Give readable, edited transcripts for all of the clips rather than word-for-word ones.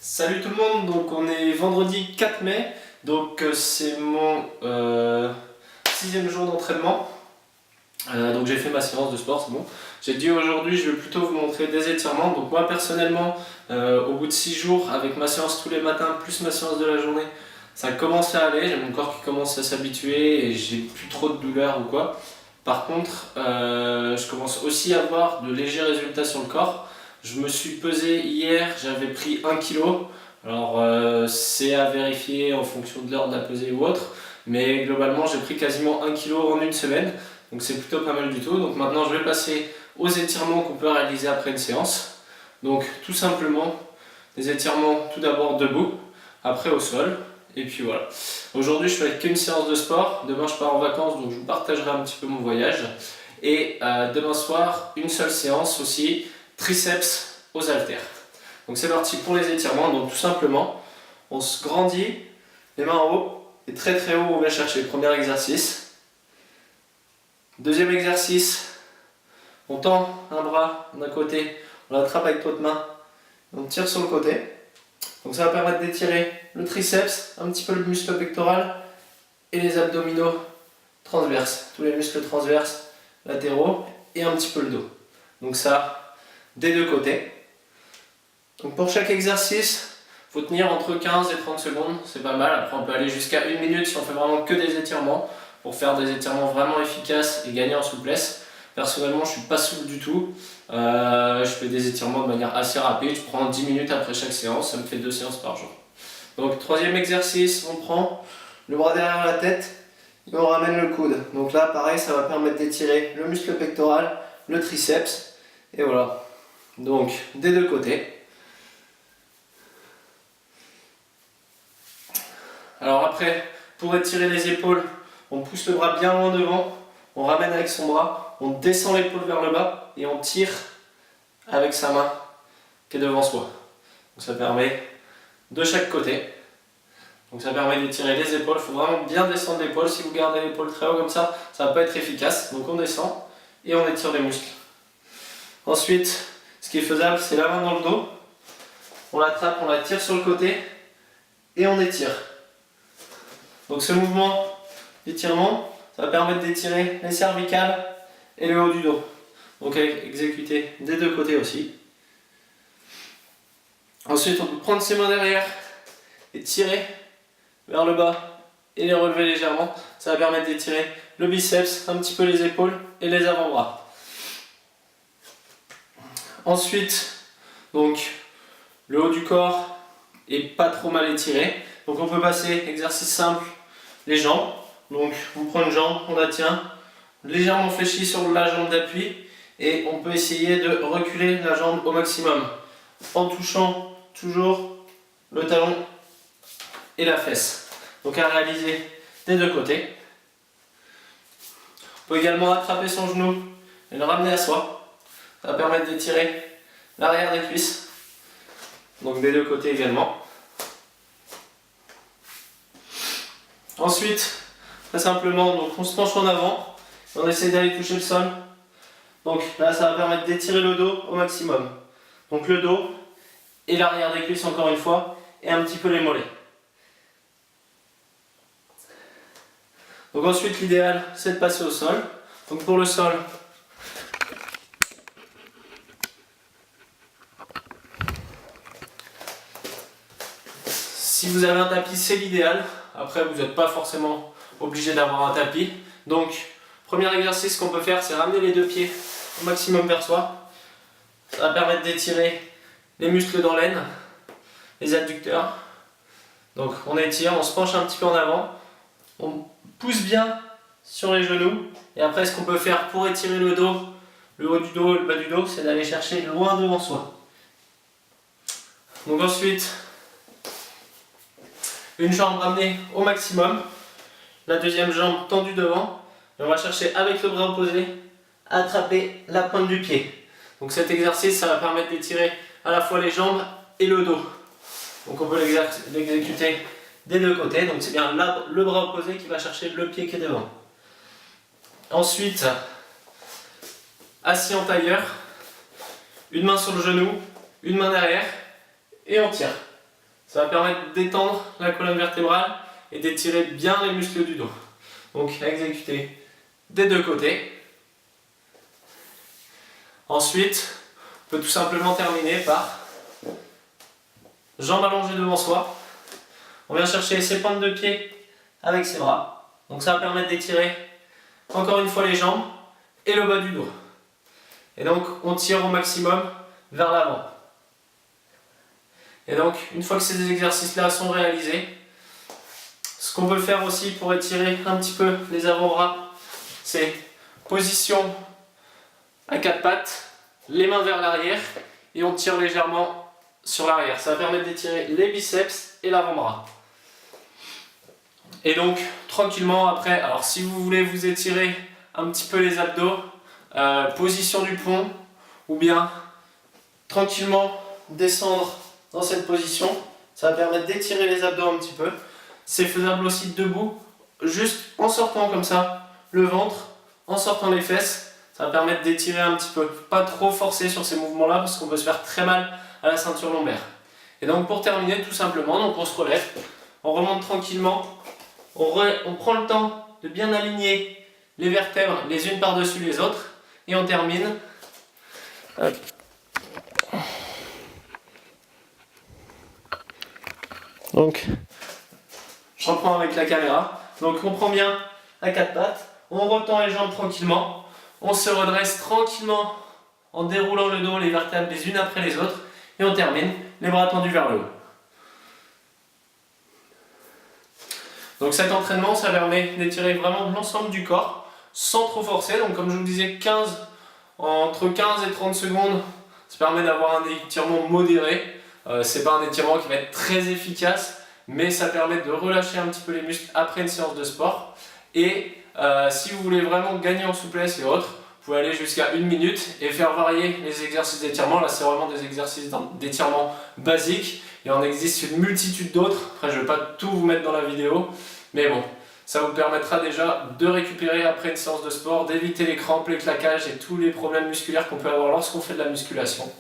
Salut tout le monde, donc on est vendredi 4 mai, donc c'est mon 6e jour d'entraînement. Donc j'ai fait ma séance de sport, c'est bon. J'ai dit aujourd'hui je vais plutôt vous montrer des étirements. Donc moi personnellement, au bout de 6 jours, avec ma séance tous les matins, plus ma séance de la journée, ça commence à aller, j'ai mon corps qui commence à s'habituer et j'ai plus trop de douleurs ou quoi. Par contre, je commence aussi à avoir de légers résultats sur le corps. Je me suis pesé hier, j'avais pris 1 kg. Alors c'est à vérifier en fonction de l'heure de la pesée ou autre. Mais globalement j'ai pris quasiment 1 kg en une semaine. Donc c'est plutôt pas mal du tout. Donc maintenant je vais passer aux étirements qu'on peut réaliser après une séance. Donc tout simplement des étirements tout d'abord debout, après au sol. Et puis voilà. Aujourd'hui je fais qu'une séance de sport. Demain je pars en vacances donc je vous partagerai un petit peu mon voyage. Et demain soir une seule séance aussi. Triceps aux haltères. Donc c'est parti pour les étirements. Donc tout simplement, on se grandit, les mains en haut, et très très haut on va chercher. Premier exercice. Deuxième exercice, on tend un bras d'un côté, on l'attrape avec l'autre main, on tire sur le côté. Donc ça va permettre d'étirer le triceps, un petit peu le muscle pectoral et les abdominaux transverses. Tous les muscles transverses, latéraux et un petit peu le dos. Donc ça, des deux côtés. Donc pour chaque exercice, il faut tenir entre 15 et 30 secondes, c'est pas mal. Après on peut aller jusqu'à 1 minute si on fait vraiment que des étirements, pour faire des étirements vraiment efficaces et gagner en souplesse. Personnellement je suis pas souple du tout, je fais des étirements de manière assez rapide, je prends 10 minutes après chaque séance, ça me fait 2 séances par jour. Donc troisième exercice, on prend le bras derrière la tête et on ramène le coude. Donc là pareil, ça va permettre d'étirer le muscle pectoral, le triceps, et voilà. Donc des deux côtés. Alors après, pour étirer les épaules, on pousse le bras bien loin devant, on ramène avec son bras, on descend l'épaule vers le bas et on tire avec sa main qui est devant soi. Donc ça permet de chaque côté. Donc ça permet d'étirer les épaules, il faut vraiment bien descendre l'épaule. Si vous gardez l'épaule très haut comme ça ne va pas être efficace. Donc on descend et on étire les muscles. Ensuite, ce qui est faisable, c'est la main dans le dos. On l'attrape, on la tire sur le côté et on étire. Donc ce mouvement d'étirement, ça va permettre d'étirer les cervicales et le haut du dos. Donc exécuter des deux côtés aussi. Ensuite, on peut prendre ses mains derrière et tirer vers le bas et les relever légèrement. Ça va permettre d'étirer le biceps, un petit peu les épaules et les avant-bras. Ensuite, donc le haut du corps est pas trop mal étiré. Donc on peut passer, exercice simple, les jambes. Donc on prend une jambe, on la tient légèrement fléchie sur la jambe d'appui et on peut essayer de reculer la jambe au maximum en touchant toujours le talon et la fesse. Donc à réaliser des deux côtés. On peut également attraper son genou et le ramener à soi. Ça va permettre d'étirer l'arrière des cuisses. Donc des deux côtés également. Ensuite, très simplement, donc on se penche en avant, on essaie d'aller toucher le sol. Donc là, ça va permettre d'étirer le dos au maximum. Donc le dos et l'arrière des cuisses encore une fois, et un petit peu les mollets. Donc ensuite, l'idéal, c'est de passer au sol. Donc pour le sol, si vous avez un tapis, c'est l'idéal. Après, vous n'êtes pas forcément obligé d'avoir un tapis. Donc, premier exercice qu'on peut faire, c'est ramener les deux pieds au maximum vers soi. Ça va permettre d'étirer les muscles dans l'aine, les adducteurs. Donc, on étire, on se penche un petit peu en avant. On pousse bien sur les genoux. Et après, ce qu'on peut faire pour étirer le dos, le haut du dos et le bas du dos, c'est d'aller chercher loin devant soi. Donc ensuite, une jambe ramenée au maximum, la deuxième jambe tendue devant, et on va chercher avec le bras opposé à attraper la pointe du pied. Donc cet exercice, ça va permettre d'étirer à la fois les jambes et le dos. Donc on peut l'exécuter des deux côtés, donc c'est bien le bras opposé qui va chercher le pied qui est devant. Ensuite, assis en tailleur, une main sur le genou, une main derrière, et on tire. Ça va permettre d'étendre la colonne vertébrale et d'étirer bien les muscles du dos. Donc à exécuter des deux côtés. Ensuite, on peut tout simplement terminer par jambes allongées devant soi. On vient chercher ses pointes de pied avec ses bras. Donc ça va permettre d'étirer encore une fois les jambes et le bas du dos. Et donc on tire au maximum vers l'avant. Et donc une fois que ces exercices-là sont réalisés, ce qu'on peut faire aussi pour étirer un petit peu les avant-bras, c'est position à quatre pattes, les mains vers l'arrière et on tire légèrement sur l'arrière. Ça va permettre d'étirer les biceps et l'avant-bras. Et donc tranquillement après, alors si vous voulez vous étirer un petit peu les abdos, position du pont, ou bien tranquillement descendre dans cette position, ça va permettre d'étirer les abdos un petit peu. C'est faisable aussi debout, juste en sortant comme ça le ventre, en sortant les fesses, ça va permettre d'étirer un petit peu, pas trop forcer sur ces mouvements là parce qu'on peut se faire très mal à la ceinture lombaire. Et donc pour terminer tout simplement, donc on se relève, on remonte tranquillement, on prend le temps de bien aligner les vertèbres les unes par-dessus les autres et on termine. Hop. Donc je reprends avec la caméra, donc on prend bien à quatre pattes, on retend les jambes tranquillement, on se redresse tranquillement en déroulant le dos, les vertèbres les unes après les autres et on termine les bras tendus vers le haut. Donc cet entraînement, ça permet d'étirer vraiment l'ensemble du corps sans trop forcer. Donc comme je vous disais, entre 15 et 30 secondes, ça permet d'avoir un étirement modéré. C'est pas un étirement qui va être très efficace, mais ça permet de relâcher un petit peu les muscles après une séance de sport. Et si vous voulez vraiment gagner en souplesse et autres, vous pouvez aller jusqu'à 1 minute et faire varier les exercices d'étirement. Là, c'est vraiment des exercices d'étirement basiques. Il en existe une multitude d'autres. Après, je ne vais pas tout vous mettre dans la vidéo, mais bon, ça vous permettra déjà de récupérer après une séance de sport, d'éviter les crampes, les claquages et tous les problèmes musculaires qu'on peut avoir lorsqu'on fait de la musculation.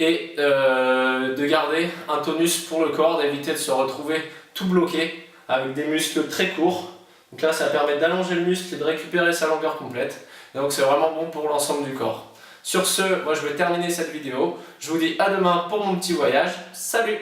Et de garder un tonus pour le corps, d'éviter de se retrouver tout bloqué avec des muscles très courts. Donc là, ça permet d'allonger le muscle et de récupérer sa longueur complète. Et donc c'est vraiment bon pour l'ensemble du corps. Sur ce, moi je vais terminer cette vidéo. Je vous dis à demain pour mon petit voyage. Salut!